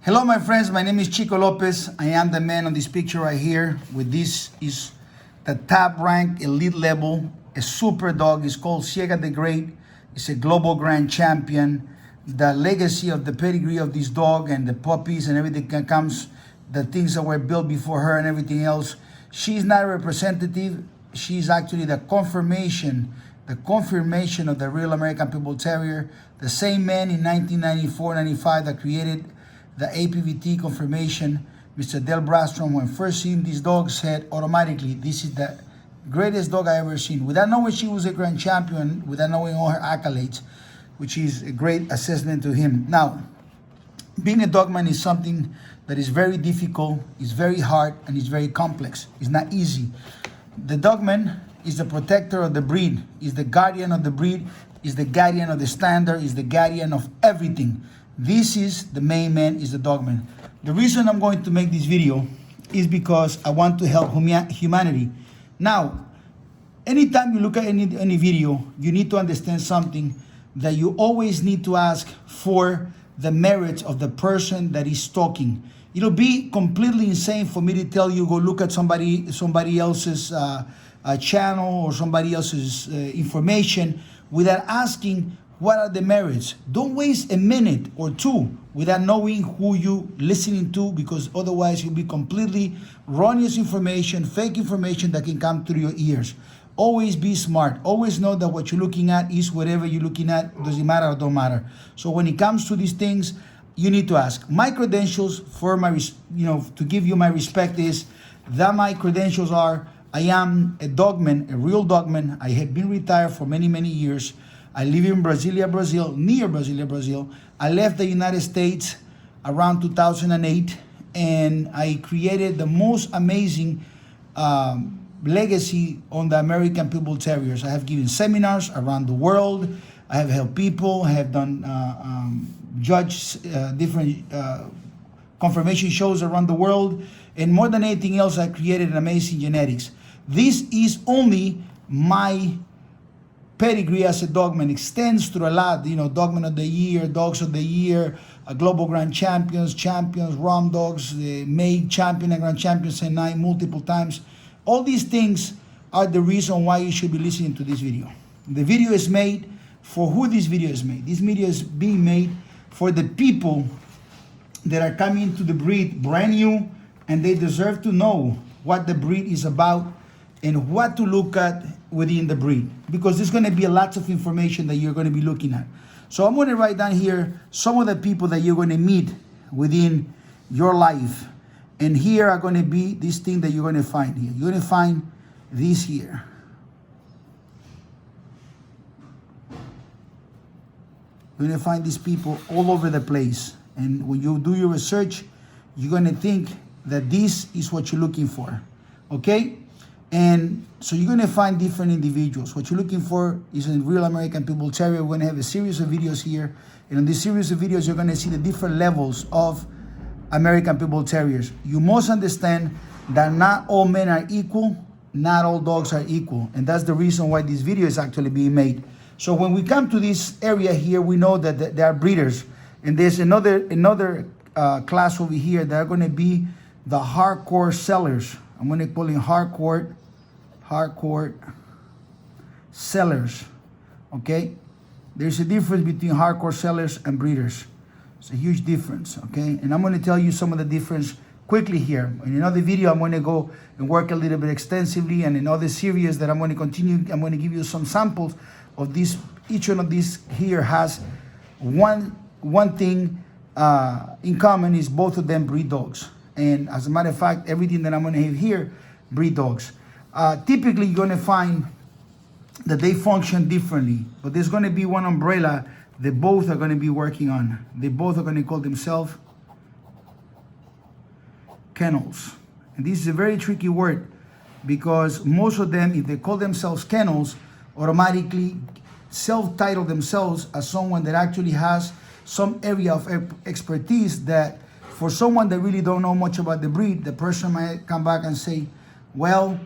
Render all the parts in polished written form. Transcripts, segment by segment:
Hello my friends, my name is Chico Lopez. I am the man on this picture right here. With this is the top rank elite level, a super dog. It's called Ciega the Great. It's a global grand champion. The legacy of the pedigree of this dog and the puppies and everything that comes, the things that were built before her and everything else. She's not a representative. She's actually the confirmation of the real American Pitbull Terrier. The same man in 1994-95 that created the APVT confirmation, Mr. Del Brastrom, when first seen this dog, said automatically, this is the greatest dog I ever seen. Without knowing she was a grand champion, without knowing all her accolades, which is a great assessment to him. Now, being a dogman is something that is very difficult, it's very hard, and it's very complex. It's not easy. The dogman is the protector of the breed, is the guardian of the breed, is the guardian of the standard, is the guardian of everything. This is the main man, is the dogman. The reason I'm going to make this video is because I want to help humanity. Now, anytime you look at any video, you need to understand something, that you always need to ask for the merits of the person that is talking. It'll be completely insane for me to tell you, go look at somebody else's channel or somebody else's information without asking what are the merits. Don't waste a minute or two without knowing who you listening to, because otherwise you'll be completely erroneous information, fake information that can come through your ears. Always be smart. Always know that what you're looking at is whatever you're looking at, doesn't matter or don't matter. So when it comes to these things, you need to ask. My credentials for my, to give you my respect is that my credentials are, I am a dogman, a real dogman. I have been retired for many, many years. I live in Brasilia, Brazil, near Brasilia, Brazil. I left the United States around 2008, and I created the most amazing legacy on the American Pitbull Terriers. I have given seminars around the world. I have helped people. I have done judge different confirmation shows around the world. And more than anything else, I created an amazing genetics. This is only my pedigree as a dogman, extends through a lot, Dogman of the Year, Dogs of the Year, Global Grand Champions, ROM Dogs, made champion and Grand Champions and night multiple times. All these things are the reason why you should be listening to this video. The video is made for who this video is made. This video is being made for the people that are coming to the breed brand new, and they deserve to know what the breed is about and what to look at within the breed, because there's going to be lots of information that you're going to be looking at. So I'm going to write down here some of the people that you're going to meet within your life. And here are going to be this thing that you're going to find here. You're going to find this here. You're going to find these people all over the place. And when you do your research, you're going to think that this is what you're looking for. Okay? And so you're going to find different individuals. What you're looking for is a real American Pitbull Terrier. We're going to have a series of videos here. And in this series of videos, you're going to see the different levels of American Pitbull Terriers. You must understand that not all men are equal, not all dogs are equal. And that's the reason why this video is actually being made. So when we come to this area here, we know that there are breeders. And there's another class over here that are going to be the hardcore sellers. I'm going to call it hardcore sellers. Okay? There's a difference between hardcore sellers and breeders. It's a huge difference, okay? And I'm going to tell you some of the difference quickly here. In another video, I'm going to go and work a little bit extensively, and in other series that I'm going to continue, I'm going to give you some samples of this. Each one of these here has one thing in common, is both of them breed dogs. And as a matter of fact, everything that I'm going to have here, breed dogs. Typically, you're going to find that they function differently, but there's going to be one umbrella they both are going to be working on. They both are going to call themselves kennels. And this is a very tricky word, because most of them, if they call themselves kennels, automatically self-title themselves as someone that actually has some area of expertise that for someone that really don't know much about the breed, the person might come back and say, well,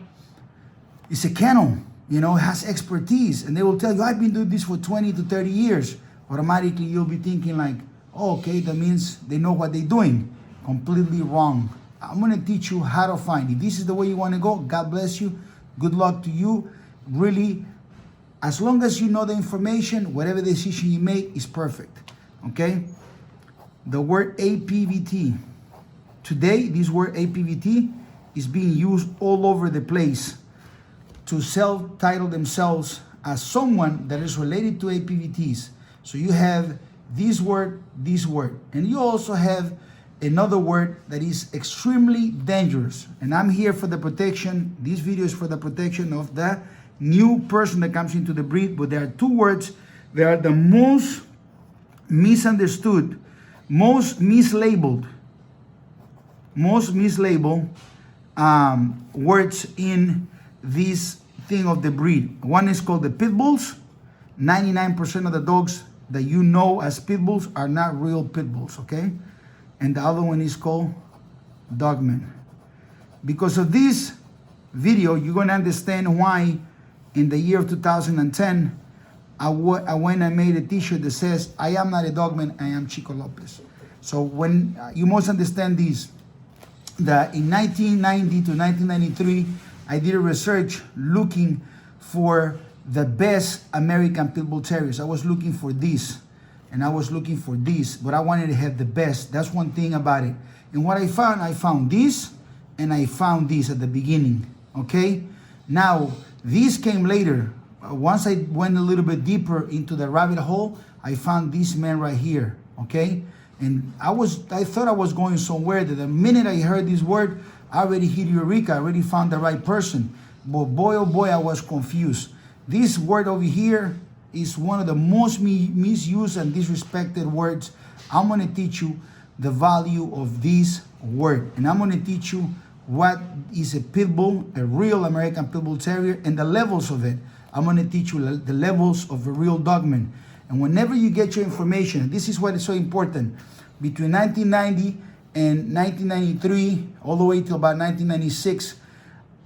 it's a kennel, it has expertise. And they will tell you, I've been doing this for 20 to 30 years. Automatically, you'll be thinking like, Oh, okay, that means they know what they're doing. Completely wrong. I'm gonna teach you how to find. If this is the way you wanna go, God bless you. Good luck to you. Really, as long as you know the information, whatever decision you make is perfect. Okay? The word APVT. Today, this word APVT is being used all over the place to self-title themselves as someone that is related to APVTs. So you have this word, and you also have another word that is extremely dangerous. And I'm here for the protection. This video is for the protection of the new person that comes into the breed. But there are two words that are the most misunderstood, most mislabeled words in this thing of the breed. One is called the pitbulls. 99% of the dogs that you know as pitbulls are not real pitbulls, okay? And the other one is called dogmen. Because of this video, you're going to understand why in the year of 2010, I went and made a t-shirt that says, I am not a dogman, I am Chico Lopez. So when you must understand this, that in 1990 to 1993, I did a research looking for the best American Pit Bull Terriers. I was looking for this, and I was looking for this, but I wanted to have the best. That's one thing about it. And what I found this, and I found this at the beginning, okay? Now, this came later. Once I went a little bit deeper into the rabbit hole, I found this man right here, okay? And I thought I was going somewhere. That the minute I heard this word, I already hit Eureka. I already found the right person. But boy, oh boy, I was confused. This word over here is one of the most misused and disrespected words. I'm going to teach you the value of this word. And I'm going to teach you what is a pit bull, a real American Pit Bull Terrier, and the levels of it. I'm going to teach you the levels of a real dogman. And whenever you get your information, this is what is so important. Between 1990 and 1993, all the way till about 1996,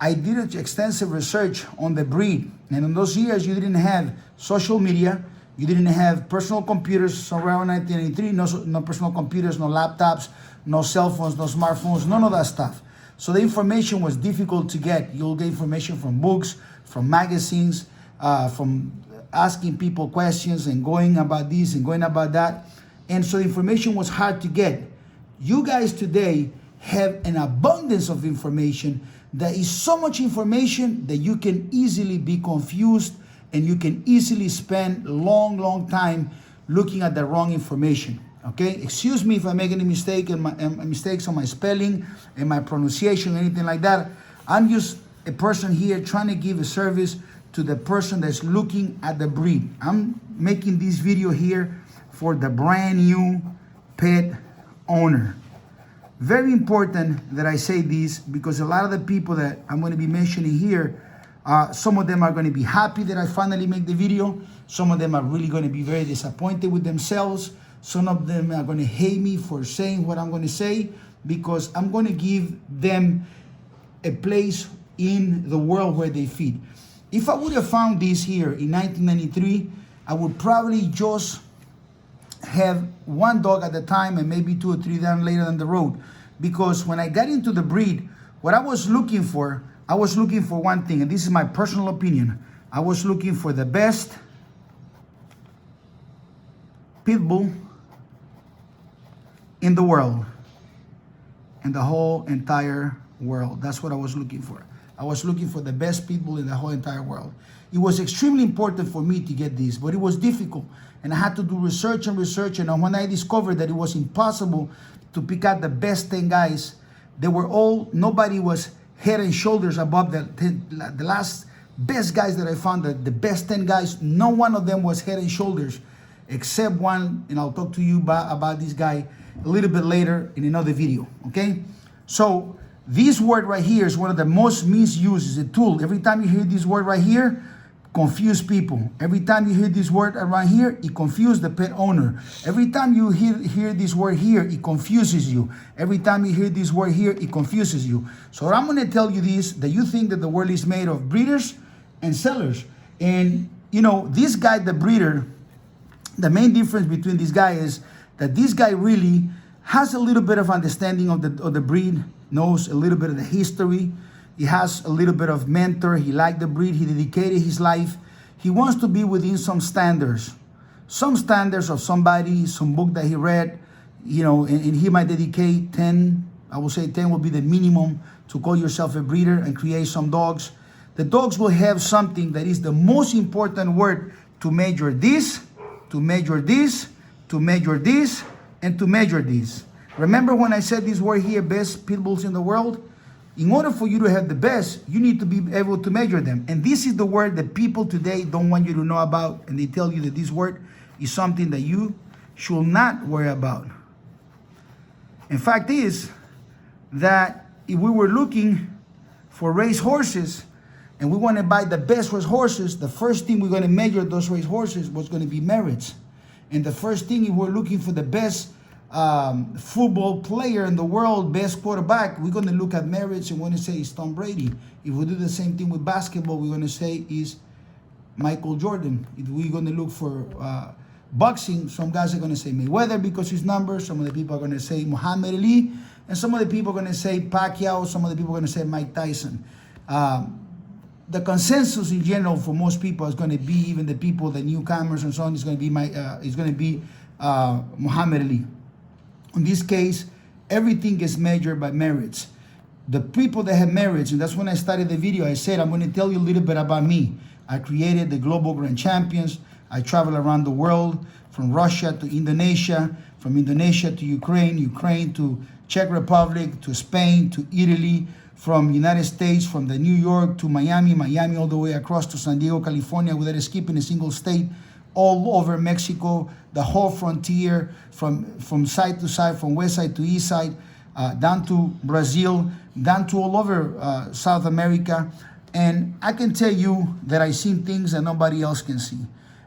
I did extensive research on the breed. And in those years, you didn't have social media. You didn't have personal computers. So around 1993, no personal computers, no laptops, no cell phones, no smartphones, none of that stuff. So the information was difficult to get. You'll get information from books, from magazines, from asking people questions and going about this and going about that. And so the information was hard to get. You guys today have an abundance of information. There is so much information that you can easily be confused, and you can easily spend long time looking at the wrong information. Okay? Excuse me if I make any mistake and mistakes on my spelling and my pronunciation, anything like that. I'm just a person here trying to give a service to the person that's looking at the breed. I'm making this video here for the brand new pet owner. Very important that I say this, because a lot of the people that I'm going to be mentioning here, some of them are going to be happy that I finally make the video. Some of them are really going to be very disappointed with themselves. Some of them are going to hate me for saying what I'm going to say, because I'm going to give them a place in the world where they feed. If I would have found this here in 1993, I would probably just have one dog at the time and maybe 2 or 3 down later down the road. Because when I got into the breed, what I was looking for one thing, and this is my personal opinion. I was looking for the best pit bull in the world, in the whole entire world. That's what I was looking for. I was looking for the best pit bull in the whole entire world. It was extremely important for me to get this, but it was difficult. And I had to do research. And when I discovered that it was impossible to pick out the best 10 guys, nobody was head and shoulders above the last best guys that I found. The best 10 guys, no one of them was head and shoulders, except one, and I'll talk to you about this guy a little bit later in another video, okay? So this word right here is one of the most misused. It's a tool. Every time you hear this word right here, confuse people. Every time you hear this word around here, it confuses the pet owner. Every time you hear this word here, it confuses you. Every time you hear this word here, it confuses you. So I'm going to tell you this, that you think that the world is made of breeders and sellers. And, you know, this guy, the breeder, the main difference between this guy is that this guy really has a little bit of understanding of the breed, knows a little bit of the history. He has a little bit of mentor. He liked the breed. He dedicated his life. He wants to be within some standards of somebody, some book that he read, and he might dedicate 10, I will say 10 will be the minimum to call yourself a breeder and create some dogs. The dogs will have something that is the most important word to measure this, to measure this, to measure this, and to measure this. Remember when I said this word here, best pit bulls in the world? In order for you to have the best, you need to be able to measure them. And this is the word that people today don't want you to know about, and they tell you that this word is something that you should not worry about. In fact is that if we were looking for race horses and we want to buy the best race horses, the first thing we're going to measure those race horses was going to be merits. And the first thing, if we're looking for the best football player in the world, best quarterback, we're going to look at merits and want to say it's Tom Brady. If we do the same thing with basketball, we're going to say is Michael Jordan. If we're going to look for boxing, some guys are going to say Mayweather because his numbers. Some of the people are going to say Muhammad Ali. And some of the people are going to say Pacquiao. Some of the people are going to say Mike Tyson. The consensus in general for most people is going to be, even the people, the newcomers and so on, is going to be Muhammad Ali. In this case, everything is measured by merits. The people that have merits, and that's when I started the video, I said, I'm going to tell you a little bit about me. I created the Global Grand Champions. I travel around the world, from Russia to Indonesia, from Indonesia to Ukraine, Ukraine to Czech Republic, to Spain, to Italy, from United States, from the New York to Miami, Miami all the way across to San Diego, California, without skipping a single state, all over Mexico, the whole frontier, from side to side, from west side to east side, down to Brazil, down to all over South America. And I can tell you that I've seen things that nobody else can see.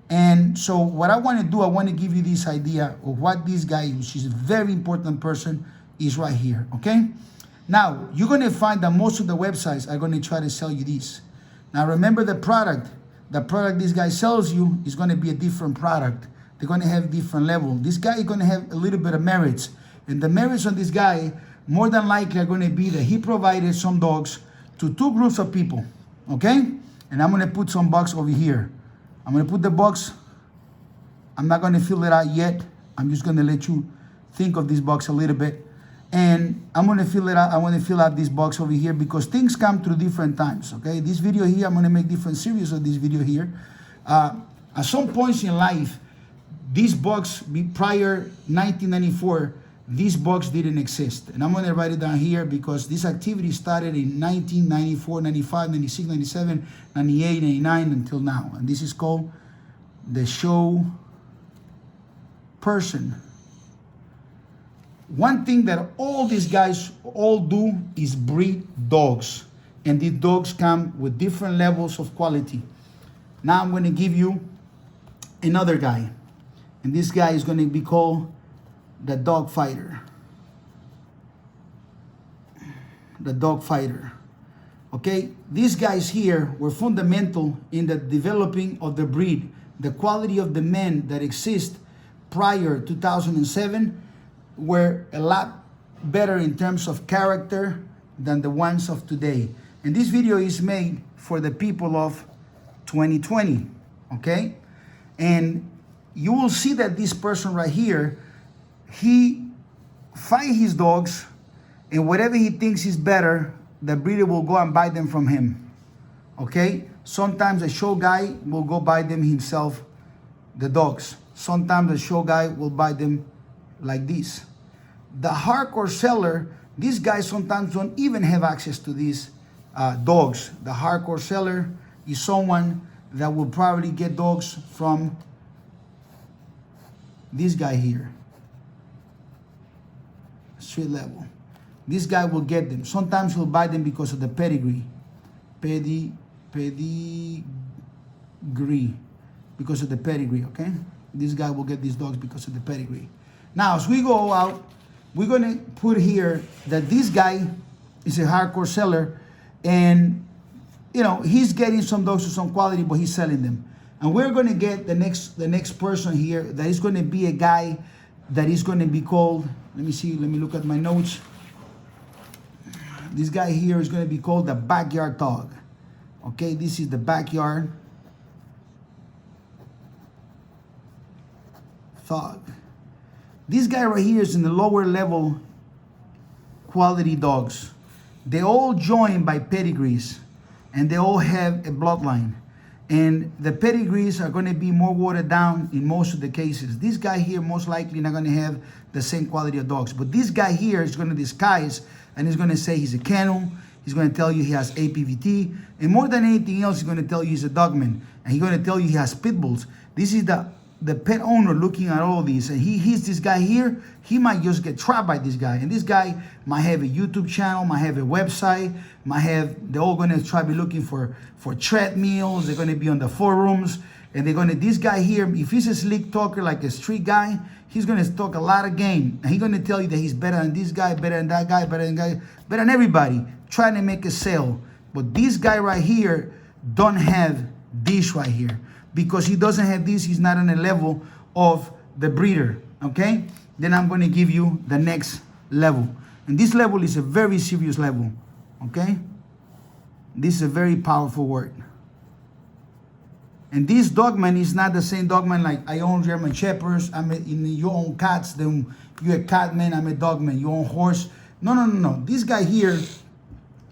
And so what I want to do, I want to give you this idea of what this guy, which is a very important person, is right here, okay? Now, you're going to find that most of the websites are going to try to sell you this. Now, remember the product this guy sells you is going to be a different product. They're going to have different level. This guy is going to have a little bit of merits. And the merits on this guy, more than likely, are going to be that he provided some dogs to two groups of people, okay? And I'm going to put some box over here. I'm going to put the box. I'm not going to fill it out yet. I'm just going to let you think of this box a little bit. And I'm going to fill it out. I want to fill out this box over here because things come through different times, okay? This video here, I'm going to make different series of this video here. At some points in life, this box, prior 1994, this box didn't exist. And I'm going to write it down here because this activity started in 1994, 95, 96, 97, 98, 99 until now. And this is called the show person. One thing that all these guys all do is breed dogs. And these dogs come with different levels of quality. Now I'm going to give you another guy. And this guy is going to be called the dog fighter. The dog fighter. Okay? These guys here were fundamental in the developing of the breed. The quality of the men that exist prior to 2007 were a lot better in terms of character than the ones of today. And this video is made for the people of 2020, okay? And you will see that this person right here, he fight his dogs, and whatever he thinks is better, the breeder will go and buy them from him, okay? Sometimes a show guy will go buy them himself, the dogs. Sometimes the show guy will buy them like this. The hardcore seller, these guys sometimes don't even have access to these dogs. The hardcore seller is someone that will probably get dogs from this guy here. Street level. This guy will get them. Sometimes he'll buy them because of the pedigree. Pedigree. Because of the pedigree, okay? This guy will get these dogs because of the pedigree. Now, as we go out, we're going to put here that this guy is a hardcore seller, and he's getting some dogs with some quality, but he's selling them. And we're going to get the next person here that is going to be a guy that is going to be called, let me see, let me look at my notes. This guy here is going to be called the backyard dog. Okay, this is the backyard dog. This guy right here is in the lower level quality dogs. They all join by pedigrees, and they all have a bloodline. And the pedigrees are going to be more watered down in most of the cases. This guy here most likely not going to have the same quality of dogs. But this guy here is going to disguise, and he's going to say he's a kennel. He's going to tell you he has APVT. And more than anything else, he's going to tell you he's a dogman. And he's going to tell you he has pit bulls. This is the pet owner looking at all these. And he's this guy here. He might just get trapped by this guy. And this guy might have a YouTube channel, might have a website, they're all going to try to be looking for treadmills. They're going to be on the forums. And they're going to, this guy here, if he's a slick talker like a street guy, he's going to talk a lot of game. And he's going to tell you that he's better than this guy, better than that guy, better than everybody, trying to make a sale. But this guy right here don't have this right here. Because he doesn't have this, he's not on the level of the breeder, okay? Then I'm going to give you the next level. And this level is a very serious level, okay? This is a very powerful word. And this dogman is not the same dogman like I own German Shepherds, you own cats, then you're a catman, I'm a dogman, you own horse. No. This guy here,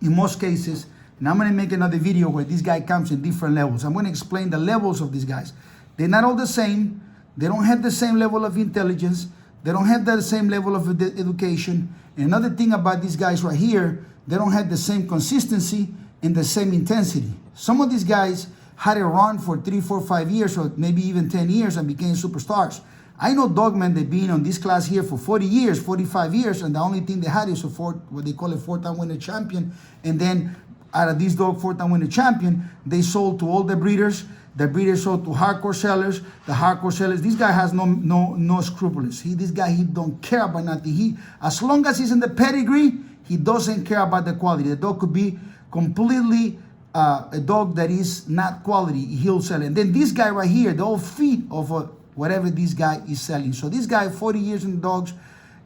in most cases, and I'm going to make another video where this guy comes in different levels. I'm going to explain the levels of these guys. They're not all the same. They don't have the same level of intelligence. They don't have the same level of education. And another thing about these guys right here, they don't have the same consistency and the same intensity. Some of these guys had a run for 3, 4, 5 years, or maybe even 10 years and became superstars. I know dogmen that been on this class here for 40 years, 45 years, and the only thing they had is what they call a 4-time winner champion. And then out of this dog, 4-time winner champion, they sold to all the breeders. The breeders sold to hardcore sellers. The hardcore sellers, this guy has no scruples. This guy, he don't care about nothing. As long as he's in the pedigree, he doesn't care about the quality. The dog could be completely a dog that is not quality. He'll sell it. And then this guy right here, the whole feet of whatever this guy is selling. So this guy, 40 years in the dogs.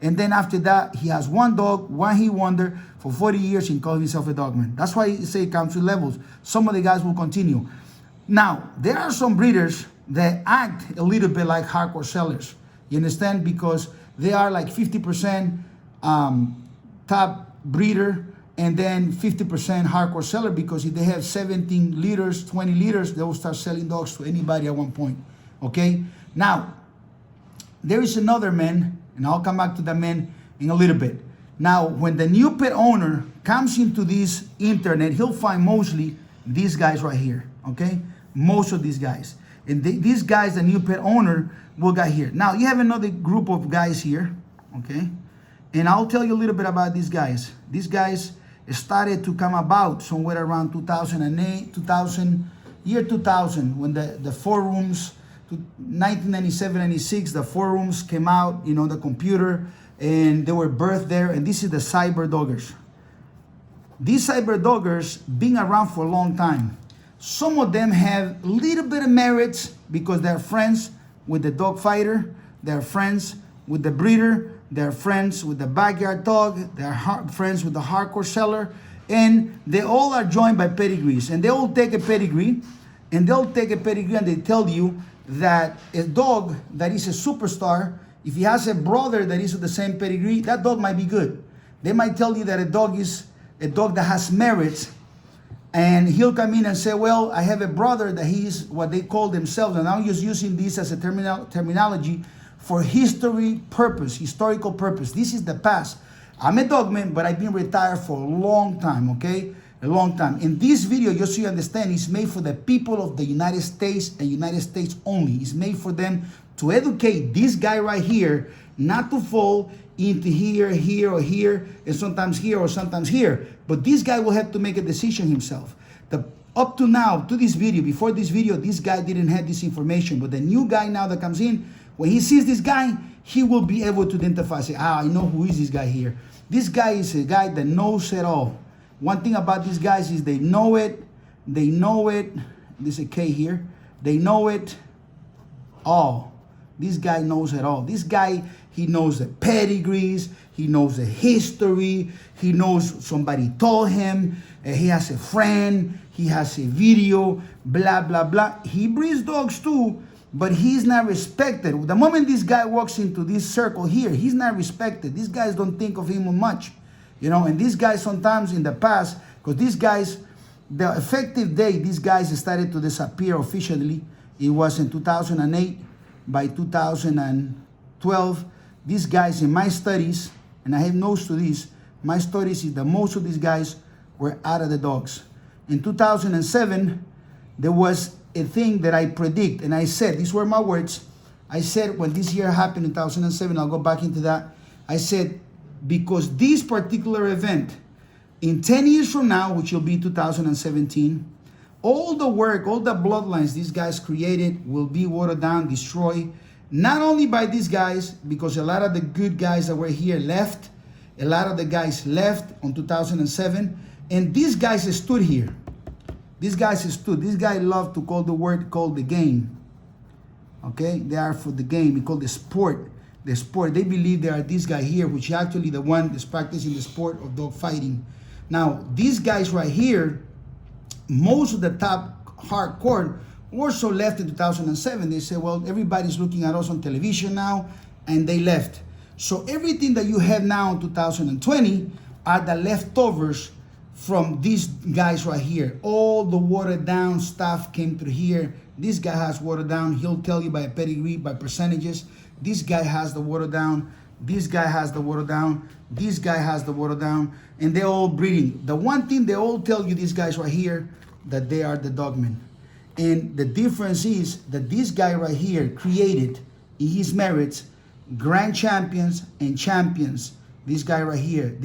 And then after that, he has one dog, one he wonder. For 40 years, he calls himself a dogman. That's why he say it comes with levels. Some of the guys will continue. Now, there are some breeders that act a little bit like hardcore sellers. You understand? Because they are like 50% top breeder and then 50% hardcore seller, because if they have 17 liters, 20 liters, they will start selling dogs to anybody at one point. Okay? Now, there is another man, and I'll come back to the man in a little bit. Now, when the new pet owner comes into this internet, he'll find mostly these guys right here, okay? Most of these guys. And these guys, the new pet owner, will get here. Now, you have another group of guys here, okay? And I'll tell you a little bit about these guys. These guys started to come about somewhere around 2008, 2000, when the forums, 1997, 96, the forums came out, you know, the computer, and they were birthed there. And this is the cyber doggers. These cyber doggers been around for a long time. Some of them have a little bit of merits because they're friends with the dog fighter, they're friends with the breeder, they're friends with the backyard dog, they're friends with the hardcore seller, and they all are joined by pedigrees. And they all take a pedigree, and they tell you that a dog that is a superstar, if he has a brother that is with the same pedigree, that dog might be good. They might tell you that a dog is a dog that has merits, and he'll come in and say, well, I have a brother that he's what they call themselves, and I'm just using this as a terminology for historical purpose. This is the past. I'm a dogman, but I've been retired for a long time, okay? A long time. In this video, just so you understand, it's made for the people of the United States and United States only. It's made for them to educate this guy right here, not to fall into here, or here, and sometimes here or sometimes here. But this guy will have to make a decision himself. Up to now, to this video, before this video, this guy didn't have this information. But the new guy now that comes in, when he sees this guy, he will be able to identify, say, I know who is this guy here. This guy is a guy that knows it all. One thing about these guys is they know it. There's a K here. They know it all. This guy knows it all. This guy, He knows the pedigrees. He knows the history. He knows somebody told him. He has a friend. He has a video, blah, blah, blah. He breeds dogs too, but he's not respected. The moment this guy walks into this circle here, he's not respected. These guys don't think of him much, you know, and these guys sometimes in the past, because these guys, the effective date, these guys started to disappear officially. It was in 2008. By 2012, these guys in my studies, and I have notes to this, my studies is that most of these guys were out of the dogs. In 2007, there was a thing that I predict, and I said, these were my words. I said when this year happened in 2007, I'll go back into that. I said, because this particular event, in 10 years from now, which will be 2017, all the work, all the bloodlines these guys created will be watered down, destroyed. Not only by these guys, because a lot of the good guys that were here left. A lot of the guys left on 2007. And these guys stood here. These guys stood. This guy loved to call the word called the game. Okay? They are for the game. We call the sport. The sport. They believe they are this guy here, which is actually the one that's practicing the sport of dog fighting. Now, these guys right here, most of the top hardcore also left in 2007. They said, well, everybody's looking at us on television now, and they left. So everything that you have now in 2020 are the leftovers from these guys right here. All the watered down stuff came through here. This guy has watered down. He'll tell you by a pedigree, by percentages. This guy has the water down. This guy has the water down. This guy has the water down. And they're all breeding. The one thing they all tell you, these guys right here, that they are the dogmen. And the difference is that this guy right here created, in his merits, grand champions and champions. This guy right here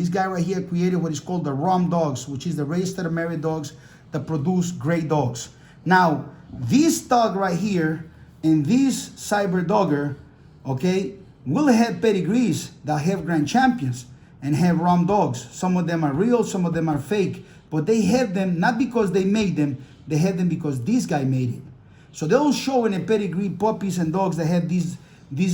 created what is called the ROM dogs, which is the registered married dogs that produce great dogs. Now, this dog right here and this cyber dogger, okay, will have pedigrees that have grand champions and have ROM dogs. Some of them are real, some of them are fake, but they have them not because they made them, they have them because this guy made it. So they'll show in a pedigree puppies and dogs that have these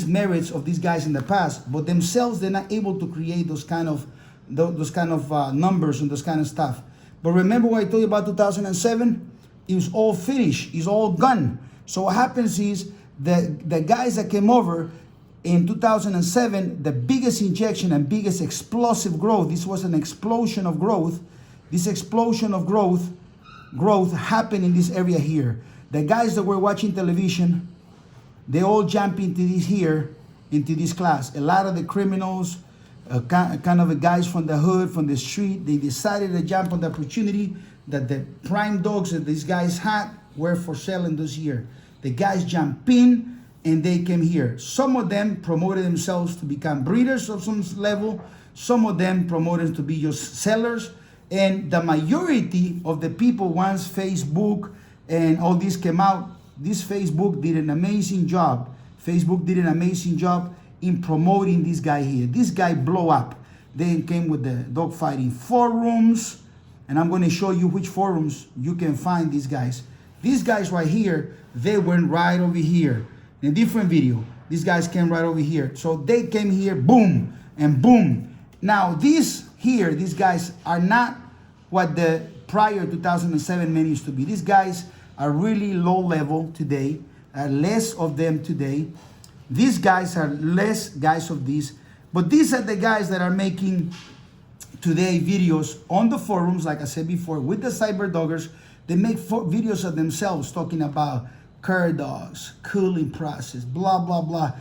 merits of these guys in the past, but themselves they're not able to create those kind of numbers and those kind of stuff. But remember what I told you about 2007? It was all finished. It's all gone. So what happens is the guys that came over in 2007, the biggest injection and biggest explosive growth, this was an explosion of growth. This explosion of growth happened in this area here. The guys that were watching television, they all jump into this class. A lot of the criminals, kind of the guys from the hood, from the street, they decided to jump on the opportunity that the prime dogs that these guys had were for sale in this year. The guys jumped in and they came here. Some of them promoted themselves to become breeders of some level. Some of them promoted to be just sellers. And the majority of the people, once Facebook and all this came out, this Facebook did an amazing job. Facebook did an amazing job in promoting this guy here. This guy blew up. They came with the dogfighting forums, and I'm going to show you which forums you can find these guys. These guys right here, they went right over here. In a different video, these guys came right over here. So they came here, boom, and boom. Now these guys are not what the prior 2007 men used to be. These guys are really low level today, less of them today. These guys are less guys of these, but these are the guys that are making today videos on the forums, like I said before, with the cyber doggers. They make videos of themselves talking about cur dogs, cooling process, blah, blah, blah,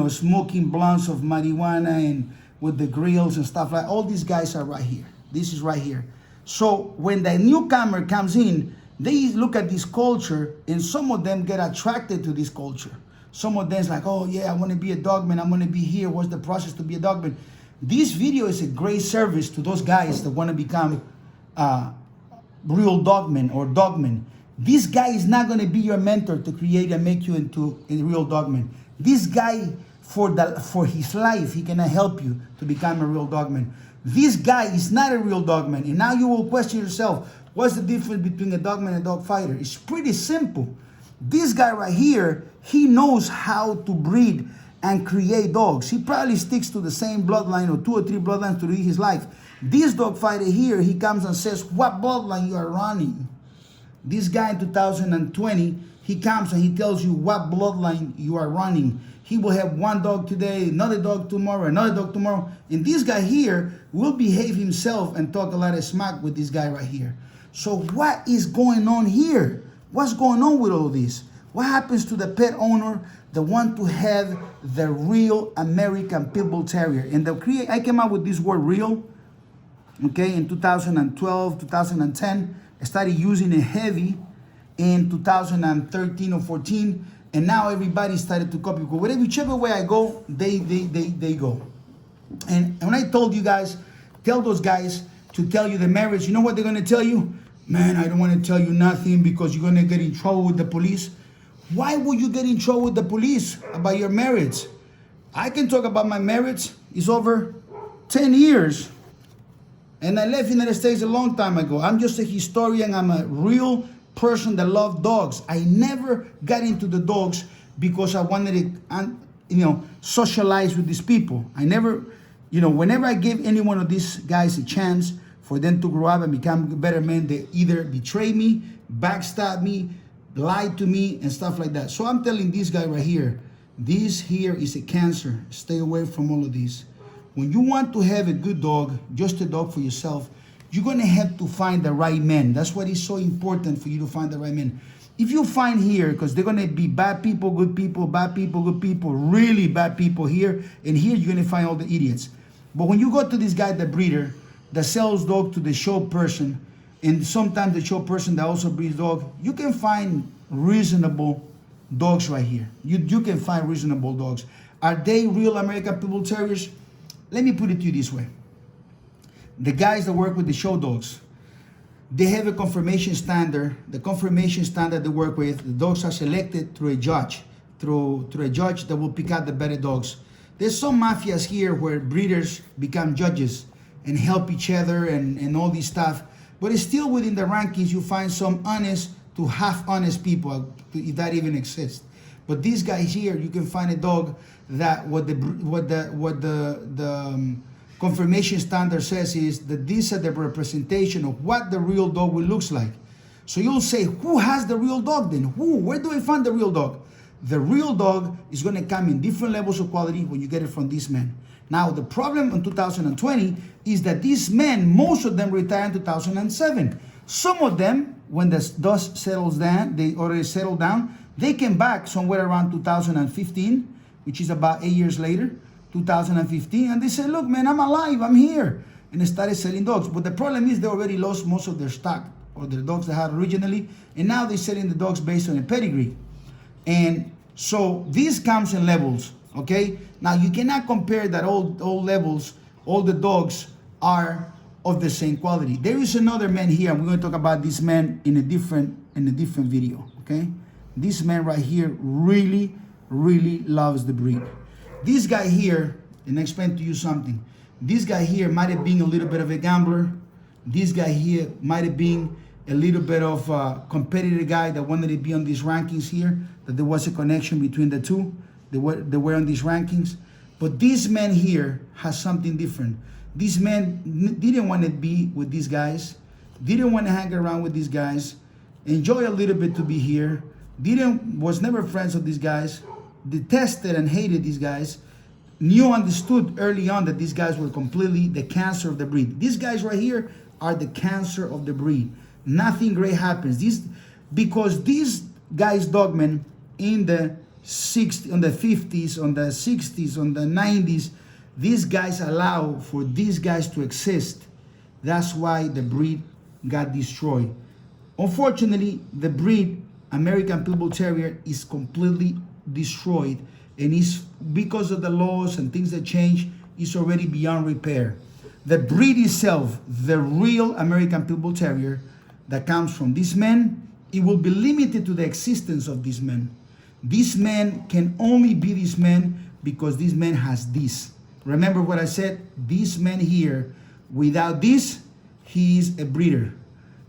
smoking blunts of marijuana and with the grills and stuff like. All these guys are right here. This is right here. So when the newcomer comes in, they look at this culture, and some of them get attracted to this culture. Some of them is like, oh yeah, I want to be a dogman. I'm going to be here. What's the process to be a dogman? This video is a great service to those guys that want to become real dogmen or dogmen. This guy is not going to be your mentor to create and make you into a real dogman. This guy, for his life, he cannot help you to become a real dogman. This guy is not a real dogman. And now you will question yourself, what's the difference between a dogman and a dog fighter? It's pretty simple. This guy right here, he knows how to breed and create dogs. He probably sticks to the same bloodline or 2 or 3 bloodlines to lead his life. This dog fighter here, he comes and says, what bloodline you are running? This guy in 2020, he comes and he tells you what bloodline you are running. He will have one dog today, another dog tomorrow, another dog tomorrow. And this guy here will behave himself and talk a lot of smack with this guy right here. So what is going on here? What's going on with all this? What happens to the pet owner that want to have the real American Pit Bull Terrier? And I came out with this word real, okay, in 2012, 2010. I started using it heavy in 2013 or 14, and now everybody started to copy. Because whichever way I go, they go. And when I told you guys, tell those guys to tell you the marriage, you know what they're gonna tell you? Man, I don't want to tell you nothing because you're gonna get in trouble with the police. Why would you get in trouble with the police about your marriage? I can talk about my marriage. It's over 10 years. And I left the United States a long time ago. I'm just a historian. I'm a real person that loves dogs. I never got into the dogs because I wanted to, socialize with these people. I never, whenever I give any one of these guys a chance for them to grow up and become better men, they either betray me, backstab me, lie to me, and stuff like that. So I'm telling this guy right here, this here is a cancer. Stay away from all of these. When you want to have a good dog, just a dog for yourself, you're going to have to find the right man. That's what is so important for you to find the right man. If you find here, because they're going to be bad people, good people, bad people, good people, really bad people here, and here you're going to find all the idiots. But when you go to this guy, the breeder, that sells dog to the show person, and sometimes the show person that also breeds dog, you can find reasonable dogs right here. You can find reasonable dogs. Are they real American Pit Bull Terriers? Let me put it to you this way. The guys that work with the show dogs, they have a confirmation standard. The confirmation standard they work with, the dogs are selected through a judge, through a judge that will pick out the better dogs. There's some mafias here where breeders become judges and help each other and all this stuff. But it's still within the rankings, you find some honest to half honest people, if that even exists. But these guys here, you can find a dog that what the confirmation standard says is that these are the representation of what the real dog will looks like. So you'll say, who has the real dog then? Where do I find the real dog? The real dog is going to come in different levels of quality when you get it from these men. Now, the problem in 2020 is that these men, most of them retired in 2007. Some of them, when the dust settles down, they already settled down, they came back somewhere around 2015, which is about 8 years later, 2015, and they said, look, man, I'm alive, I'm here. And they started selling dogs. But the problem is they already lost most of their stock or their dogs they had originally, and now they're selling the dogs based on a pedigree. And so this comes in levels, okay? Now you cannot compare that all levels, all the dogs are of the same quality. There is another man here, and we're going to talk about this man in a different video, okay? This man right here really, really loves the breed. This guy here, and I explain to you something. This guy here might have been a little bit of a gambler. This guy here might have been a little bit of a competitive guy that wanted to be on these rankings here, that there was a connection between the two. They were on these rankings. But this man here has something different. This man didn't want to be with these guys, didn't want to hang around with these guys, enjoy a little bit to be here, was never friends with these guys, detested and hated these guys, understood early on that these guys were completely the cancer of the breed. These guys right here are the cancer of the breed. Nothing great happens. Because these guys, dogmen, in the 60s, on the 50s, on the 60s, on the 90s, these guys allow for these guys to exist. That's why the breed got destroyed. Unfortunately, the breed, American Pit Bull Terrier, is completely destroyed, and is because of the laws and things that change, is already beyond repair. The breed itself, the real American Pit Bull Terrier that comes from these men, it will be limited to the existence of these men. These men can only be these men because this man has this. Remember what I said? This man here, without this, he is a breeder.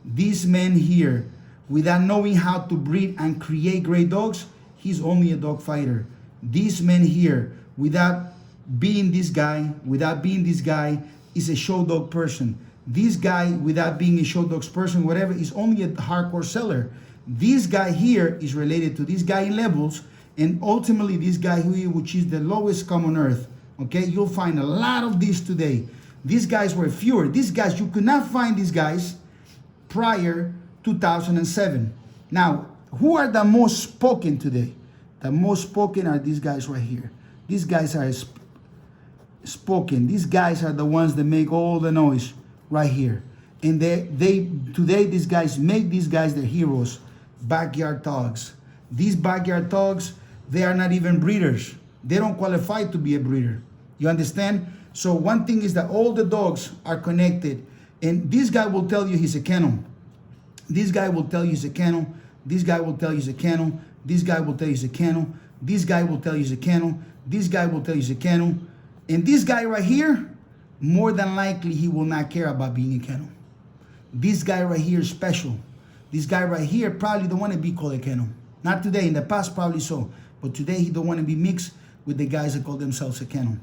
This man here, without knowing how to breed and create great dogs, he's only a dog fighter. This man here, without being this guy, is a show dog person. This guy, without being a show dogs person, whatever, is only a hardcore seller. This guy here is related to this guy in levels, and ultimately this guy here, which is the lowest common earth. Okay, you'll find a lot of these today. These guys were fewer. These guys, you could not find these guys prior 2007. Now, who are the most spoken today? The most spoken are these guys right here. These guys are spoken. These guys are the ones that make all the noise right here. And they today these guys make these guys their heroes. Backyard dogs. These backyard dogs, they are not even breeders. They don't qualify to be a breeder. You understand? So one thing is that all the dogs are connected, and this guy will tell you he's a kennel. This guy will tell you he's a kennel. This guy will tell you he's a kennel. This guy will tell you he's a kennel. This guy will tell you he's a kennel. This guy will tell you he's a kennel. And this guy right here, more than likely, he will not care about being a kennel. This guy right here is special. This guy right here probably don't want to be called a kennel. Not today, in the past probably so. But today he don't want to be mixed with the guys that call themselves a kennel.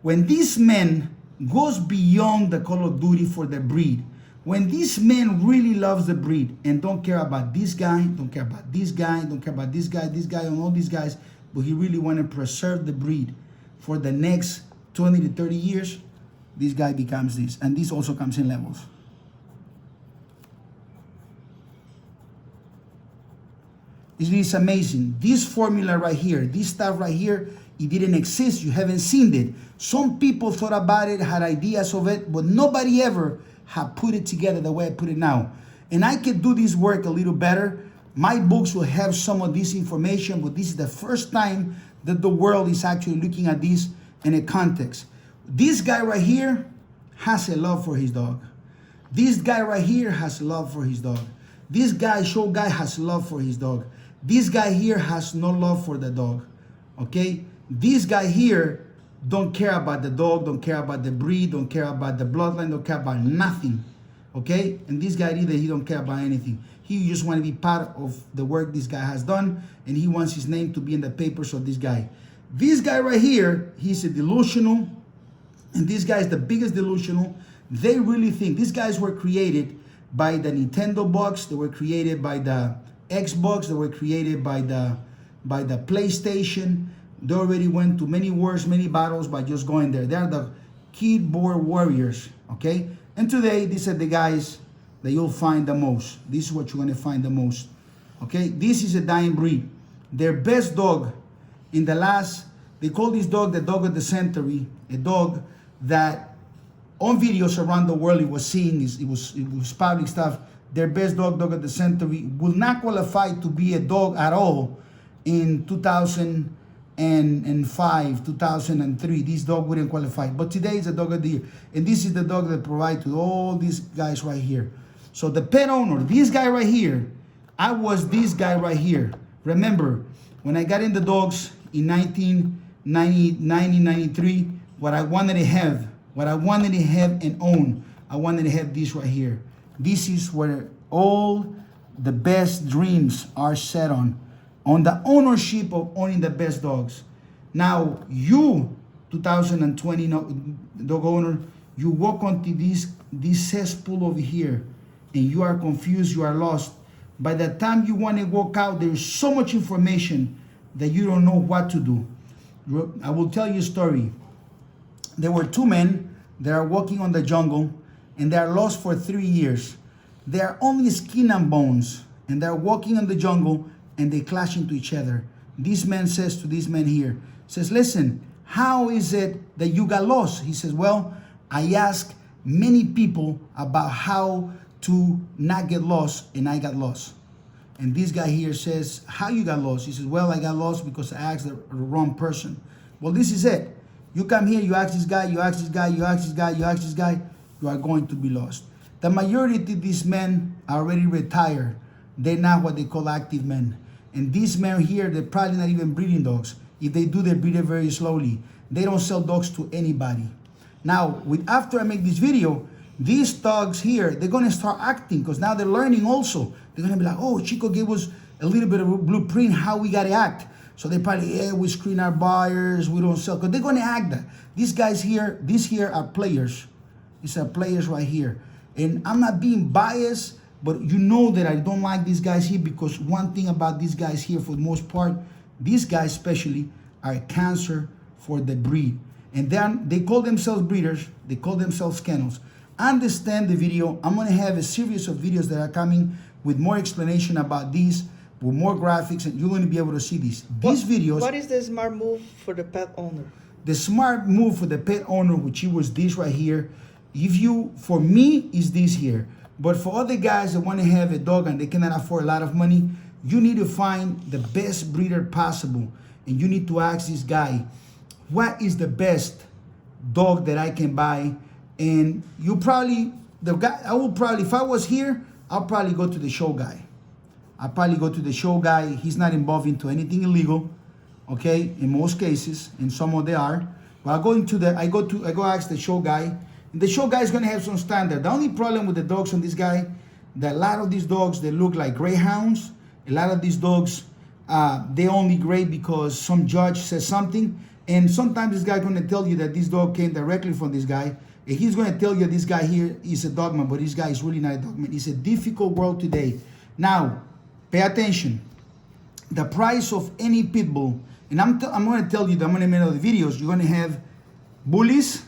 When this man goes beyond the Call of Duty for the breed, when this man really loves the breed and don't care about this guy, don't care about this guy, don't care about this guy, and all these guys, but he really want to preserve the breed for the next 20 to 30 years, this guy becomes this. And this also comes in levels. It is amazing. This formula right here, this stuff right here, it didn't exist. You haven't seen it. Some people thought about it, had ideas of it, but nobody ever had put it together the way I put it now. And I could do this work a little better. My books will have some of this information, but this is the first time that the world is actually looking at this in a context. This guy right here has a love for his dog. This guy right here has love for his dog. This guy, show guy, has love for his dog. This guy here has no love for the dog. Okay? This guy here don't care about the dog, don't care about the breed, don't care about the bloodline, don't care about nothing. Okay? And this guy either, he don't care about anything. He just want to be part of the work this guy has done, and he wants his name to be in the papers of this guy. This guy right here, he's a delusional, and this guy is the biggest delusional. They really think these guys were created by the Nintendo box, they were created by the Xbox, they were created by the PlayStation. They already went to many wars, many battles by just going there. They are the keyboard warriors, okay? And today, these are the guys that you'll find the most. This is what you're gonna find the most, okay? This is a dying breed. Their best dog in the last, they call this dog the dog of the century, a dog that on videos around the world it was seen, it was public stuff. Their best dog of the century will not qualify to be a dog at all in 2005, 2003. This dog wouldn't qualify. But today is a dog of the year. And this is the dog that provides to all these guys right here. So the pet owner, this guy right here, I was this guy right here. Remember, when I got into dogs in 1993, what I wanted to have and own, I wanted to have this right here. This is where all the best dreams are set on the ownership of owning the best dogs. Now, you, 2020 dog owner, you walk onto this cesspool over here, and you are confused, you are lost. By the time you want to walk out, there is so much information that you don't know what to do. I will tell you a story. There were two men that are walking on the jungle, and they are lost for 3 years. They are only skin and bones, and they are walking in the jungle, and they clash into each other. This man says to this man here, says, listen, how is it that you got lost? He says, well, I asked many people about how to not get lost, and I got lost. And this guy here says, how you got lost? He says, well, I got lost because I asked the wrong person. Well, this is it. You come here, you ask this guy, you ask this guy, you ask this guy, you ask this guy, you are going to be lost. The majority of these men are already retired. They're not what they call active men. And these men here, they're probably not even breeding dogs. If they do, they breed it very slowly. They don't sell dogs to anybody. Now, after I make this video, these dogs here, they're gonna start acting because now they're learning also. They're gonna be like, oh, Chico gave us a little bit of a blueprint how we gotta act. So they probably, yeah, we screen our buyers, we don't sell, because they're gonna act that. These guys here, these here are players. These are players right here. And I'm not being biased, but you know that I don't like these guys here, because one thing about these guys here, for the most part, these guys especially, are a cancer for the breed. And then they call themselves breeders, they call themselves kennels. Understand the video. I'm gonna have a series of videos that are coming with more explanation about these, with more graphics, and you're gonna be able to see these. These videos. What is the smart move for the pet owner? The smart move for the pet owner, which it was this right here. If you, for me, is this here. But for other guys that want to have a dog and they cannot afford a lot of money, you need to find the best breeder possible. And you need to ask this guy, what is the best dog that I can buy? And you probably, the guy, I will probably, if I was here, I'll probably go to the show guy. I'll probably go to the show guy. He's not involved into anything illegal, okay? In most cases, in some of they are. But I go ask the show guy. And the show guy is gonna have some standard. The only problem with the dogs on this guy, that a lot of these dogs, they look like greyhounds. A lot of these dogs, they only gray because some judge says something. And sometimes this guy gonna tell you that this dog came directly from this guy. And he's gonna tell you this guy here is a dogman, but this guy is really not a dogman. It's a difficult world today. Now, pay attention. The price of any pit bull, and I'm gonna tell you that I'm gonna make other videos. You're gonna have bullies,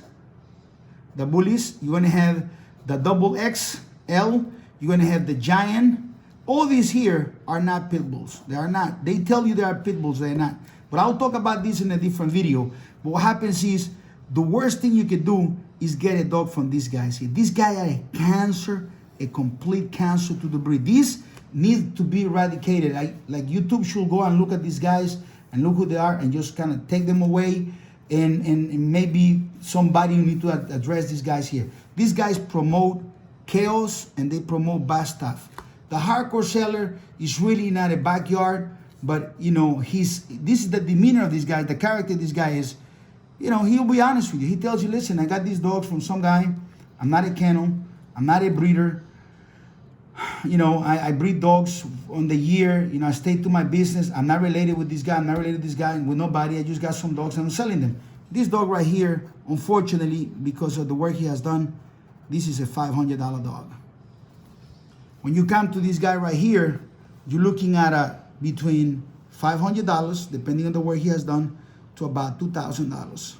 the bullies. You're gonna have the double XL. You're gonna have the giant. All these here are not pit bulls. They are not. They tell you they are pit bulls. They're not. But I'll talk about this in a different video. But what happens is, the worst thing you could do is get a dog from these guys here. These guys are a cancer, a complete cancer to the breed. These need to be eradicated. Like YouTube should go and look at these guys and look who they are and just kind of take them away. And maybe somebody need to address these guys here. These guys promote chaos and they promote bad stuff. The hardcore seller is really not a backyard, but you know, this is the demeanor of this guy, the character of this guy is, you know, he'll be honest with you. He tells you, listen, I got these dogs from some guy. I'm not a kennel. I'm not a breeder. You know, I breed dogs on the year. You know, I stay to my business. I'm not related with this guy. I'm not related to this guy with nobody. I just got some dogs and I'm selling them. This dog right here, unfortunately, because of the work he has done, this is a $500 dog. When you come to this guy right here, you're looking at between $500, depending on the work he has done, to about $2,000.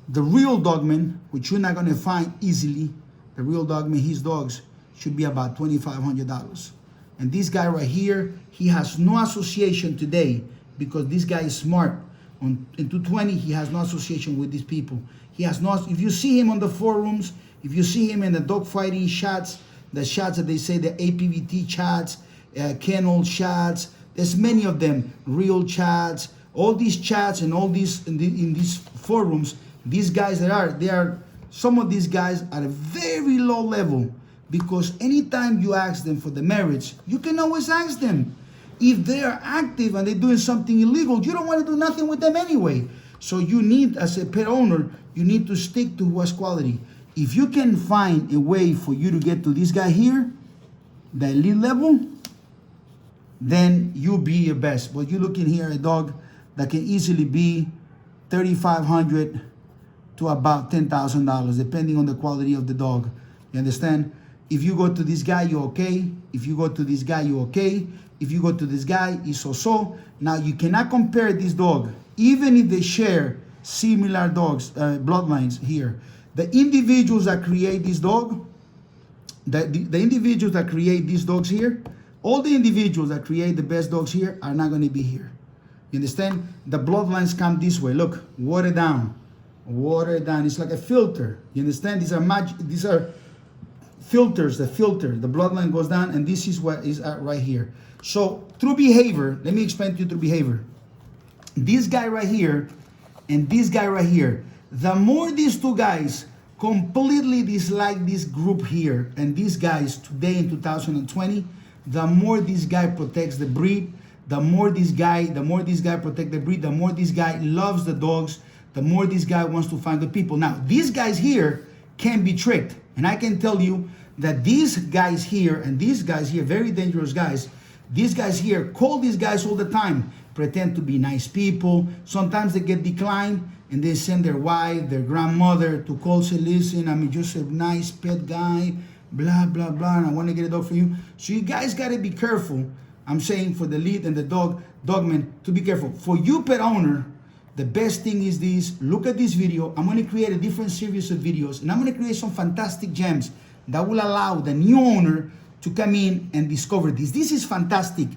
The real dogman, which you're not going to find easily, the real dogman, his dogs, should be about $2,500. And this guy right here, he has no association today because this guy is smart. In 220, he has no association with these people. He has no, if you see him on the forums, if you see him in the dog fighting shots, the shots that they say, the APVT chats, kennel chats, there's many of them, real chats, all these chats and all these in these forums, these guys some of these guys are at a very low level, because anytime you ask them for the marriage, you can always ask them. If they are active and they're doing something illegal, you don't want to do nothing with them anyway. So you need, as a pet owner, you need to stick to what's quality. If you can find a way for you to get to this guy here, the elite level, then you'll be your best. But you're looking here at a dog that can easily be $3,500 to about $10,000, depending on the quality of the dog. You understand? If you go to this guy, you're okay. If you go to this guy, you're okay. If you go to this guy, it's so-so. Now, you cannot compare this dog, even if they share similar dogs, bloodlines here. The individuals that create this dog, the individuals that create these dogs here, all the individuals that create the best dogs here are not going to be here. You understand? The bloodlines come this way. Look, watered down. Watered down. It's like a filter. You understand? These are filters. The filter. The bloodline goes down, and this is what is right here. So through behavior, let me explain to you through behavior. This guy right here and this guy right here, the more these two guys completely dislike this group here and these guys today in 2020, the more this guy protects the breed, the more this guy protects the breed, the more this guy loves the dogs, the more this guy wants to find the people. Now, these guys here can be tricked. And I can tell you that these guys here and these guys here, very dangerous guys, these guys here call these guys all the time pretend to be nice people. Sometimes they get declined and they send their wife, their grandmother to call, say, listen, I'm just a nice pet guy, blah, blah, blah, and I want to get a dog for you. So you guys got to be careful. I'm saying for the lead and the dogman to be careful. For you pet owner, the best thing is this. Look at this video. I'm going to create a different series of videos, and I'm going to create some fantastic gems that will allow the new owner to come in and discover this. This is fantastic.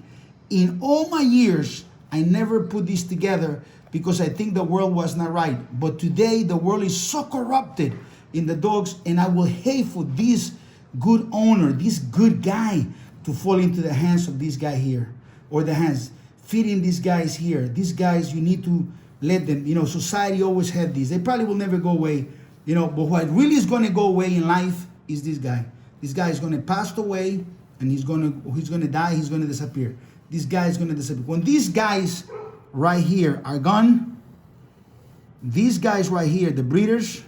In all my years, I never put this together because I think the world was not right. But today, the world is so corrupted in the dogs, and I will hate for this good owner, this good guy, to fall into the hands of this guy here, or the hands feeding these guys here. These guys, you need to let them, society always had these. They probably will never go away, but what really is going to go away in life is this guy. This guy is going to pass away, and he's going to die, he's going to disappear. This guy is going to disappear. When these guys right here are gone, these guys right here, the breeders,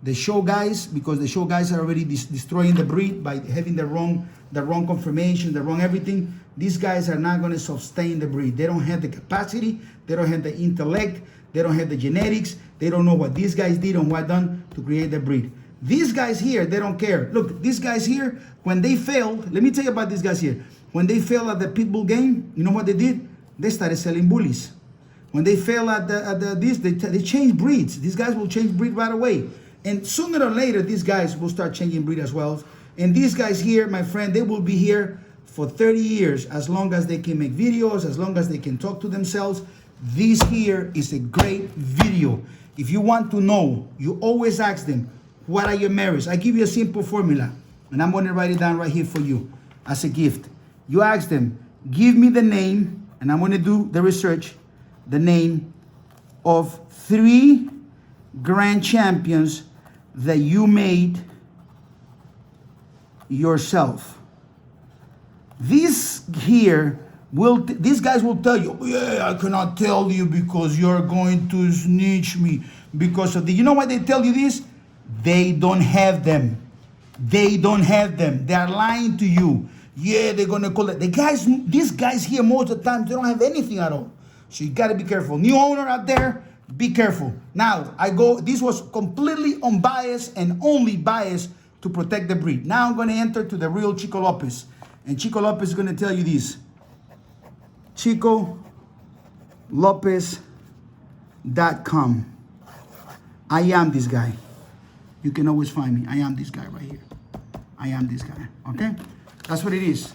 the show guys, because the show guys are already destroying the breed by having the wrong confirmation, the wrong everything. These guys are not going to sustain the breed. They don't have the capacity, they don't have the intellect, they don't have the genetics, they don't know what these guys did and what done to create the breed. These guys here, they don't care. Look, these guys here, when they failed, let me tell you about these guys here. When they failed at the pitbull game, you know what they did? They started selling bullies. When they failed at they changed breeds. These guys will change breed right away. And sooner or later, these guys will start changing breed as well. And these guys here, my friend, they will be here for 30 years, as long as they can make videos, as long as they can talk to themselves. This here is a great video. If you want to know, you always ask them, what are your marriages? I give you a simple formula, and I'm going to write it down right here for you as a gift. You ask them, give me the name, and I'm going to do the research, the name of 3 grand champions that you made yourself. These guys will tell you, yeah, I cannot tell you because you're going to snitch me because of the, you know why they tell you this? They don't have them. They don't have them. They are lying to you. Yeah, they're going to call it. These guys here, most of the time, they don't have anything at all. So you got to be careful. New owner out there, be careful. Now, this was completely unbiased and only biased to protect the breed. Now I'm going to enter to the real Chico Lopez. And Chico Lopez is going to tell you this. ChicoLopez.com. I am this guy. You can always find me. I am this guy right here. I am this guy. Okay? That's what it is.